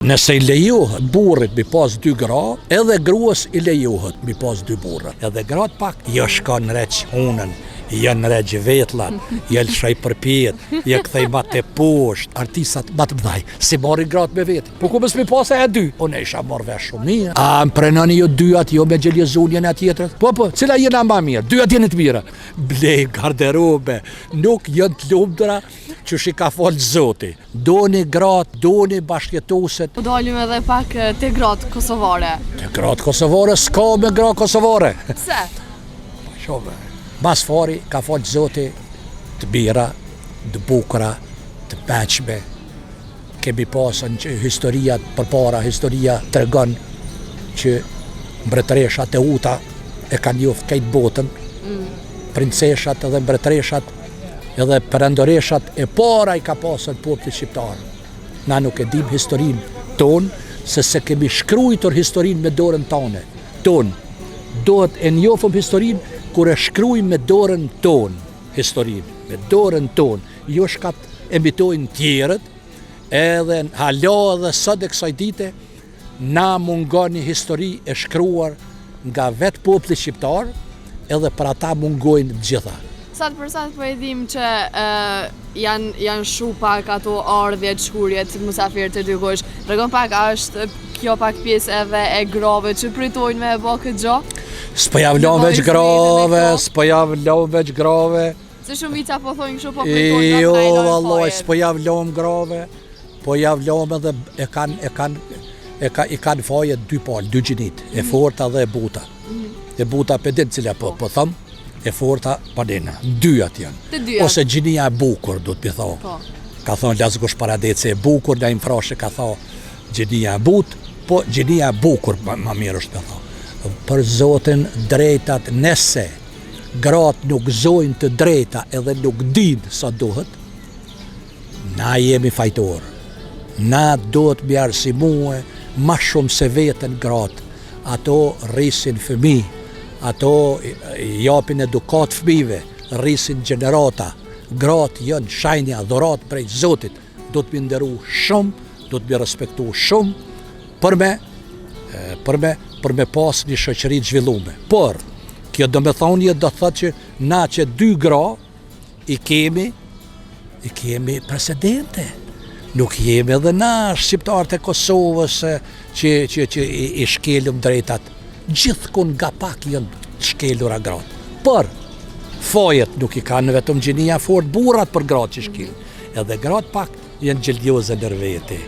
Nëse I lejohet burrit mi pas 2 gra, edhe gruas I lejohet mi pas 2 burra. Edhe grat pak, jo shkon req hunën, jo në req vetlat, jo lëshaj përpjet, jo kthej ma te poshtë. Artistat ma të mdhaj, si marrin grat me veti. Po ku mës mi pas e 2? Unë isha marrë vesh shumë mirë. A më prenoni ju 2 jo me gjelizunjen e tjetër? Po, cila jena ma mirë? 2 jeni të mira. Blej garderobe, nuk jënë të lumtura që shi ka folë Zoti. Doni grat, doni bashkjetoset. Po dalim edhe pak te gratë kosovare. Te gratë kosovare, s'ka me gra kosovare. Pse? Shove. Mas fari ka folë Zoti të bira, të bukura, të beqme. Kemi pasën që historia përpara, historia të regon që mbretëreshat e uta e kanë njoftë kejtë botën, princeshat edhe mbretëreshat edhe perendoreshat e para I ka pasën popullit shqiptar. Na nuk e dim historin ton, se kemi shkrujtur historin me dorën tone. Ton. Dohet e njofëm historin kur e shkrujmë me dorën ton historin, me dorën ton. Jo shkat emitojnë tjerët, edhe hala dhe sot e kësaj dite, na mungon një histori e shkruar nga vetë populli shqiptar, edhe për ata mungojnë gjitha. Sa për sa po e dim që janë shu pak ato ardhjet, shkurjet, musafirë të dykosh. Tregon pak, a është kjo pak pjesë edhe e grave që pritojnë me e bë këtë gjë? S'po javlon veç grave, s'po javlon veç grave. Se shumica po thonë kështu po pritojnë Jo, nga trajnë vallaj, s'po javlon grave, po javlon edhe I kanë fajet 2 palë, 2 gjinit, e forta dhe e buta. E buta për din cila po thëmë, e forta pa dina. 2 atë janë. Ose gjinia e bukur, du të pëtho. Ka thonë Lazgush Paradeci e bukur, da Imfrashe ka thonë gjinia e but, po gjinia e bukur ma mirë është pëtho. Për Zotin drejtat, nëse gratë nuk zojnë të drejta edhe nuk dinë sa duhet, na jemi fajtorë. Na do të mi arsimue ma shumë se vetën gratë. Ato rrisin fëmi, ato japin edukat fëmive, rrisin gjenerata. Gratë janë shajnja, dhurat prej Zotit. Do të mi nderu shumë, do të mi respektu shumë për me pas një shoqëri të zhvillume. Por, kjo do me thonje do thot që na që 2 gra I kemi presidente. Nuk jemi edhe na shqiptarët e Kosovës që I shkelum drejtat. Gjithkun nga pak janë shkelura gratë. Por, fajet nuk I kanë vetëm gjinia fort burrat për gratë që shkelin. Edhe gratë pak janë gjeldjoze nër veti.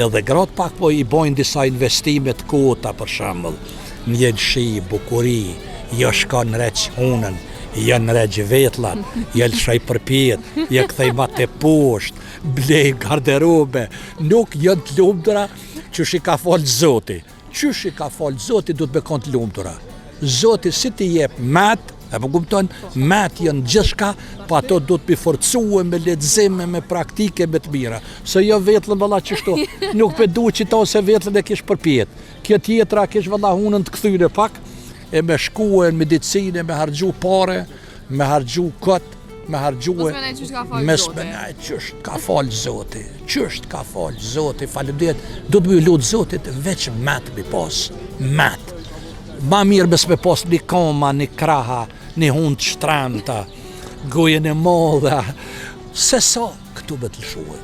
Edhe gratë pak po I bojnë disa investimet kota për shembull. Njën shi, bukuri, jo shkon req hunën, jo në req vetlat, jo lëshaj përpjet, jo kthej ma te poshtë, blej garderobe, nuk janë të lumtura që shi ka folë Zoti. Që shi ka folë Zoti du të me konë të lumtura. Zoti si ti jep matë, e më kupton, matë janë gjithshka, pa ato du të mi forcue me lexime, me praktike, me të mira. Se jo vetlën valla qështu, nuk pe du që ta se vetlën e kish përpjet. Kjo tjetra kish valla hunën të këthyre pak, e me shkue në medicine, me hargju pare, me hargju këtë, me hargju me smenaj qështë ka falë Zoti, qështë ka falë Zoti, faleminderit, du të më lutë Zotit veç matë mi pas, matë. Ma mirë bes me pas një koma, një kraha, një hund të shtranta, gojen e modha, se sa këtu me të lëshue.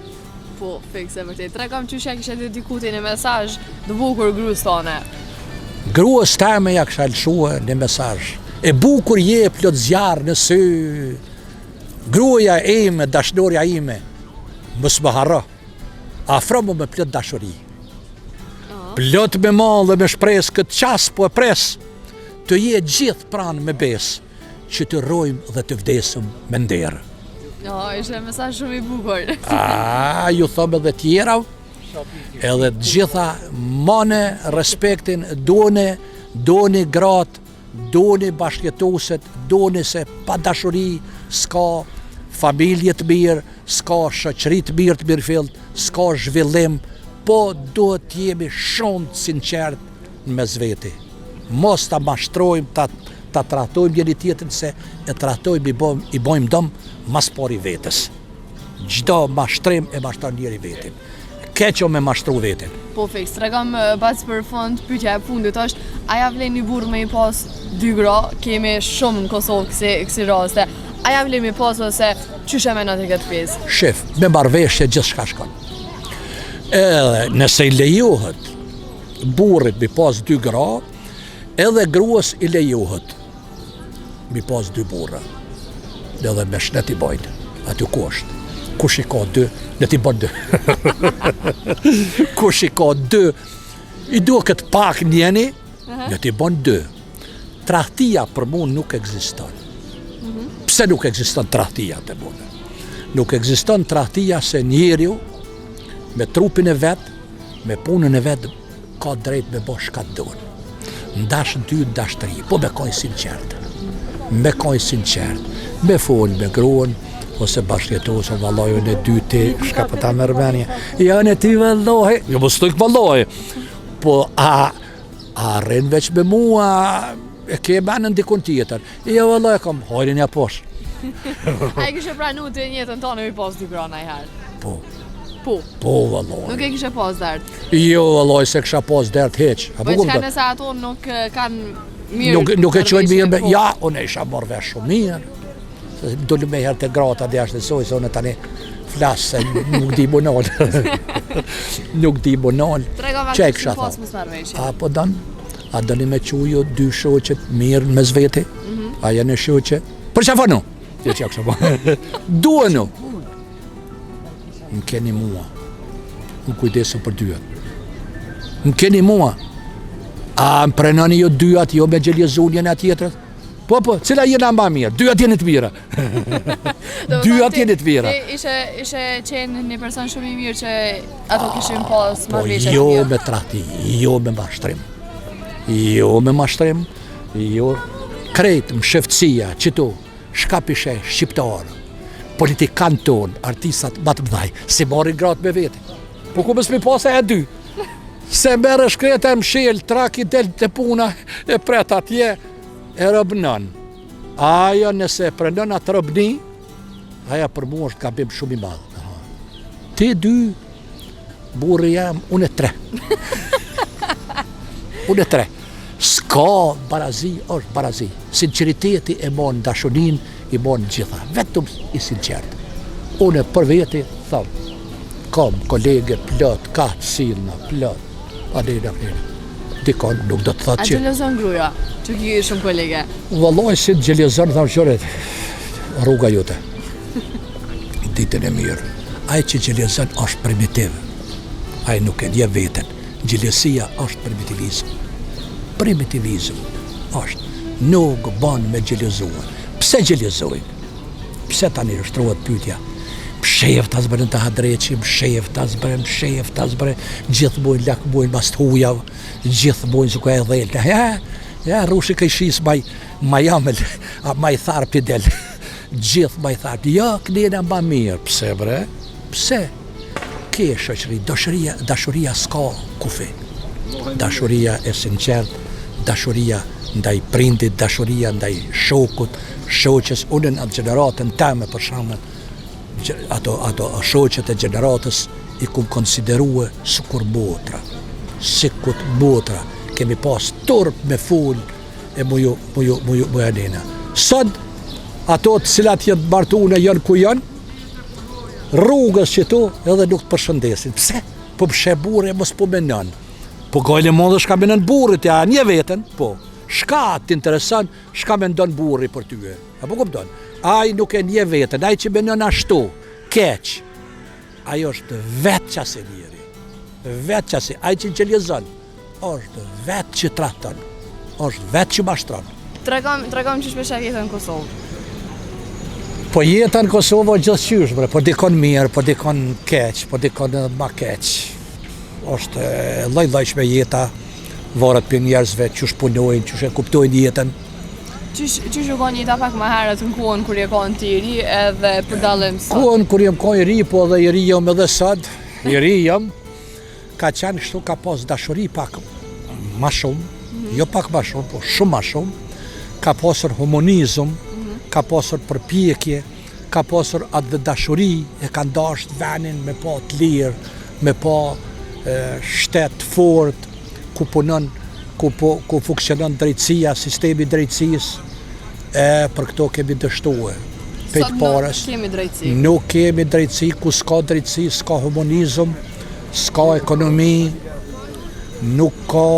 Po, fikse vërtet. Tregom qyshe kishe dedikuti një mesazh të bukur gruas tone. Gruas teme ja kisha lëshue një mesazh. E bukur je plot zjarë në sy. Gruaja ime, dashnorja ime, mos më harro. Afro më me plot dashuri. Plot me malë dhe me shpres këtë qas po e pres, të je gjithë pranë me besë, që të rojmë dhe të vdesëm me nderë. Ishe mesazh shumë I bukur. Ju thëmë edhe tjera, edhe gjitha mane respektin, doni gratë, doni bashkjetoset, doni se pa dashuri s'ka familje të mirë, s'ka shoqëri të mirë të mirëfillt, s'ka zhvillim, po duhet të jemi shumë të sinqert me zveti. Mos ta mashtrojmë, ta trajtojmë njëri tjetrin se e trajtojmë I bojmë dëm mas pari vetës. Çdo mashtrim e mashtron njëri vetin. keqo me mashtru vetin. Po fiks, tregom pas për fund, pyetja e fundit është, a ja vlen një burr me i pas 2 gra, kemi shumë në Kosovë kësi raste. A ja vlen me pas ose çysh e mendon ti këtë pjesë? Shef, me marrëveshje gjithçka shkon. Edhe nëse i lejohet burrit mi pas 2 gra, edhe gruas i lejohet mi pas 2 burra. Edhe me shnet i bajnë, aty ku është. Kush i ka 2, ne ti bën 2. Kush i ka 2, i duhet pak njeni, ne ti bën 2. Tradhtia për mua nuk ekziston. Pse nuk ekziston tradhtia te mua? Nuk ekziston tradhtia se njeriu me trupin e vet, me punën e vet ka drejt me bosh ka don. Ndash 2 ndash 3, po me koj sinqert. Me koj sinqert, me fol me gruan ose bashkëjetose vallaj në 2 ti shka po ta mërmenje. Ja në ti vallaj, jo mos tok vallaj. Po a rrin veç me mua e ke banën dikun tjetër. Ja vallaj kam hajrin ja posh. A i kishe pranu të jetën tonë me pas 2 gra najherë? Po. Po. Po vallaj. Nuk e kishe pas dert? Jo vallaj se kisha pas dert hiç. Po çka nëse ato nuk kanë mirë? Nuk e qojnë mirë, ja, unë isha marrë vesh shumë mirë. Dole me herë të grata dhe ashtë nësoj, se unë tani flasë, se nuk di bonal. Nuk di bonal. Që e kësha tha? A po danë? A dani me qujo 2 shoqet mirë me zveti? A janë shoqe? Për që fa nu? Që që kësha po? Dua nu? Më keni mua. Më kujdesu për 2. Më keni mua. A më prenoni jo 2 jo me gjeljezulljen e tjetërët? Po, cila jena ma mirë? 2 jeni të mira. 2 jeni të mira. Ishe qenë një person shumë i mirë që ato kishin pas marrëveshje të jo mira. me tradhti, jo me mashtrim. Jo me mashtrim, jo krejt më sheftësia, qëto, shkapishe shqiptarë, politikanë tonë, artistat më të mëdhaj, si marrin gratë me veti. Po ku mësë mi pasa e 2? Se merë shkreta e mshel, traki del të puna, e pret atje, e rëbënën. Aja nëse e prenën atë rëbëni, aja për mua është gabim shumë i madhë. Ti 2, burri jam, unë e 3. Unë e 3. Ska barazi, është barazi. Sinceriteti e mon dashunin, i mon gjitha. Vetëm i sinqert. Unë për veti, thëmë, kam kolege plot, ka silna, plot. Adina. Dikon nuk do të thotë që... A gjelezon gruja, që ki shumë kolege? Vallaj si të gjelezon, thamë qëret, rruga jote. Ditën e mirë. Ai që gjelezon është primitiv. Ai nuk e nje veten. Gjelezia është primitivizm. Primitivizm është. Nuk ban me gjelezua. Pse gjelezojnë? Pse tani rështrohet pyetja? Shef të zbërën të hadreqim, shef të zbërën, gjithë bojnë lakë bojnë bas të hujav, gjithë bojnë që ku e dhejlë. Ja, rushi ka i shisë ma jamel, ma i tharpi del, gjithë ma i tharpi. Ja, kënjena ma mirë, pse bre? Pse? Ke shoqëri, dashuria s'ka kufi. Dashuria e sinqert, dashuria ndaj prindit, dashuria ndaj shokut, shoqës, unë në gjeneratën teme për shamën, ato shoqet e gjeneratës i kum konsiderue sikur botra. Kemi pas turp me ful e muju anena. Sot, ato të cilat jenë martune janë ku janë, rrugës që to edhe nuk të përshëndesin. Pse? Po pshe burë e mos po menon. Po gajle modë shka menon burrit, ja një veten, po. Shka t'intereson, shka mendon burri për tyre. Apo kupton? Ai nuk e nje veten, ai që menon ashtu, keq. Ai është vetë qasi njeri. Vetë qasi, ai që gjelezon, është vetë që trahton, është vetë që mashtron. Tregom që shpesha jetën në Kosovë. Po jetën në Kosovë është gjithë qysh, po dikon mirë, po dikon keq, po dikon ma keq. Është lloj-llojshme jeta, varet për njerëzve, qysh punojnë, qysh e kuptojnë jetën. Qysh u konë jeta pak më herët në kuën kur je konë ti i ri edhe për dallim sot? Kuën kur jem konë i ri, po edhe i ri jam edhe sot, i ri jam, ka qenë kështu, ka pas dashuri pak ma shumë, jo pak ma shumë, po shumë ma shumë, ka pasur humanizëm, ka pasur përpjekje, ka pasur atë dhe dashuri, e ka ndasht venin me pa të lirë, me pa shtet fort ku punon, ku funksionon drejtësia, sistemi drejtësisë, për këto kemi dështuar. Sot nuk kemi drejtësi. Nuk kemi drejtësi, ku s'ka drejtësi, s'ka humanizëm, s'ka ekonomi, nuk ka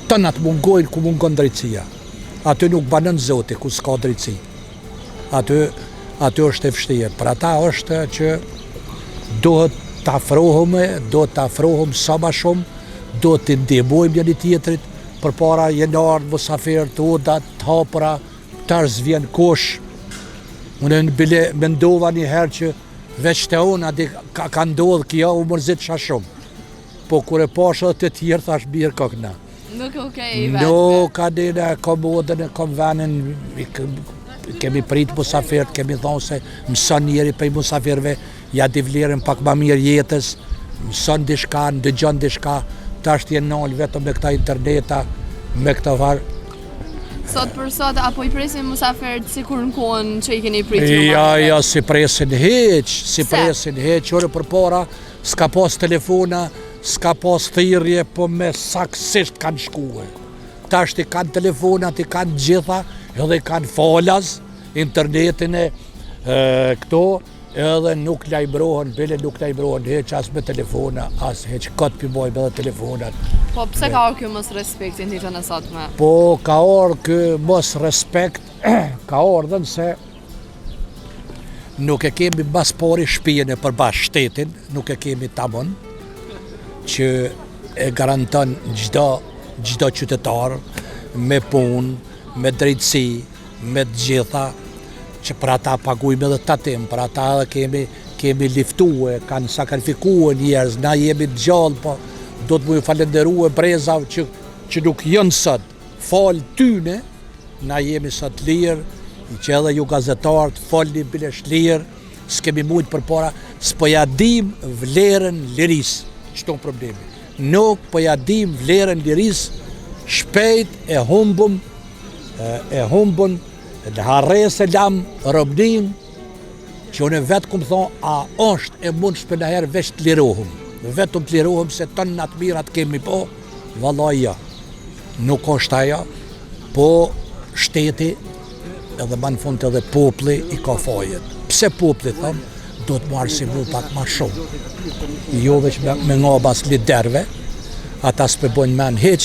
tënat mungojnë ku mungon drejtësia. Aty nuk banon Zoti ku s'ka drejtësi. Aty është e vështirë. Për ata është që duhet të afrohem sa më shumë, duhet të ndihmojmë njëri tjetrit, përpara jenë ardhur musafirë të uda, të hapura, tash vjen kush. Unë mendova një herë që veç të unë ka ndodhë kjo u mërzit qa shumë. Po kur e pash edhe të tjerë thash mirë kokna. Nuk okej vetë. Nuk ka dina komodën e kom venin, kemi prit musafirët, kemi thonë se mëson njeri prej musafirëve, ja di vlerën pak ma mirë jetës, mëson dishka, ndëgjon dishka, tash t'jen nalë vetëm me këta interneta, me këta varë. Sot për sot, apo i presin musafirët si kur në kohën që i keni prit ju? Ja, si presin heq, orë për para, s'ka pas telefona, s'ka pas thirrje, po me saksisht kanë shkuar. Tash ti kanë telefonat, ti kanë gjitha, edhe kanë falas, internetin e këto, edhe nuk lajmërohen, nuk lajmërohen heq as me telefona, as heq këtë përbojmë edhe telefonat. Po pse ka orë kjo mos respektin ditën e sotme? Po ka orë kjo mos respekt, ka orë dhe nëse nuk e kemi mas pari shpijen e përbash shtetin, nuk e kemi tamon, që e garanton gjdo qytetar me punë, me drejtësi, me të gjitha, që për ata pagujme edhe tatim, për ata edhe kemi liftue, kanë sakrifikue njerëz, na jemi të gjallë, po do të mu ju falenderue brezav që nuk jënë sot, falë tyne, na jemi sot lirë, që edhe ju gazetarët falni bilesh lirë, s'kemi mujtë për para, s'po ja dim vlerën lirisë, qëto problemi. Nuk po ja dim vlerën lirisë, shpejt e humbëm, në harres e lam robnim, që unë vetë këmë thonë, a është e mund shpe në herë veç të lirohëm. Vetëm të lirohëm se tënë në të mirat kemi po, vallaj ja. Nuk është aja, po shteti edhe ma në fund edhe popli i ka fajet. Pse popli thëmë, do të marë si mu pak ma shumë. Jo veç me nga bas liderve, ata s'pe bojnë men heq,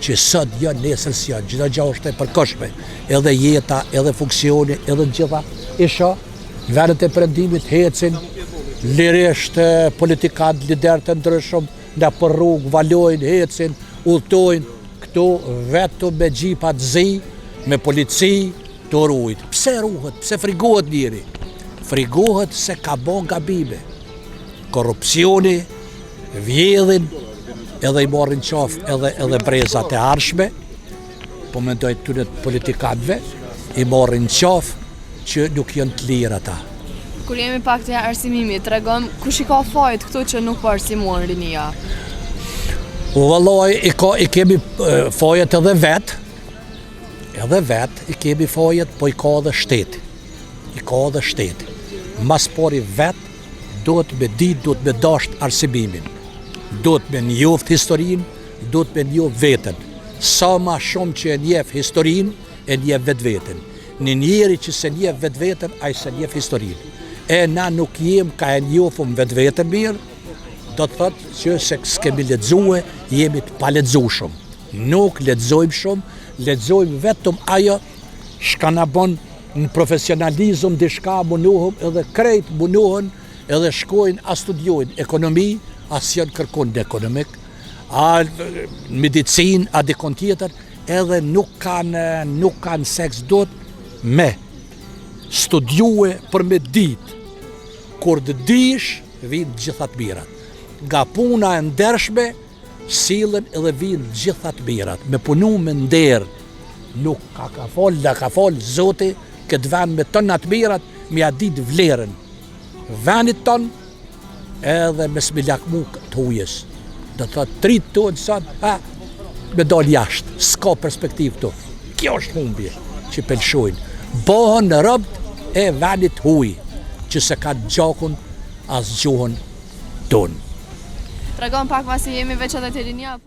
që sot janë, nesër s'janë, gjitha gja është e përkoshme, edhe jeta, edhe funksioni, edhe gjitha isha, vendet e perëndimit hecin, lirisht politikat, lider të ndryshëm, në për rrugë, valojnë, hecin, udhtojnë, këto vetëm me gjipat zi, me polici, të rrujt. Pse rruhet, pse frigohet njëri? Frigohet se ka bon gabime. Korrupsioni, vjedhin, edhe i marrin qaf edhe brezat e arshme, po mendoj të politikatve, i marrin qaf që nuk janë të lirë ata. Kur jemi pak të arsimimit, të regëm, kush i ka fajt këto që nuk po arsimon rinia? U vallaj, i kemi fajet edhe vetë, i kemi fajet, po i ka edhe shteti. Mas pari vetë, do të me ditë, do të me dasht arsimimin. Do të me njoft historinë, do të me njoft vetën. Sa ma shumë që e njef historinë, e njef vetë vetën. Në njeri që se njef vetë vetën, a i se njef historinë. E na nuk jem ka e njofëm vetë vetën mirë, do të thotë që se s'kemi lexue, jemi të pa lexueshëm. Nuk lexojmë shumë, lexojmë vetëm ajo shka na bon në profesionalizëm, dishka munohëm edhe krejt munohen edhe shkojnë a studiojnë ekonomi, as janë kërkon në ekonomik, a medicin, a dikon tjetër, edhe nuk kanë seks dot me studiue për me ditë. Kur të dish, vinë gjithat mirat. Nga puna e ndershme, sillen edhe vinë gjithat mirat. Me punu me nder, nuk ka fol Zoti, këtë vend me tënat mirat, me ja ditë vlerën. Venit tonë, edhe me smiljakmu të hujes. Do të thotë, tritë të nësat, me dal jashtë, s'ka perspektiv të. Kjo është humbje që pelshojnë. Bohën në rëbt e venit huj, që se ka gjakun as gjuhën tonë. Tregon pak pasi jemi veç edhe te linja.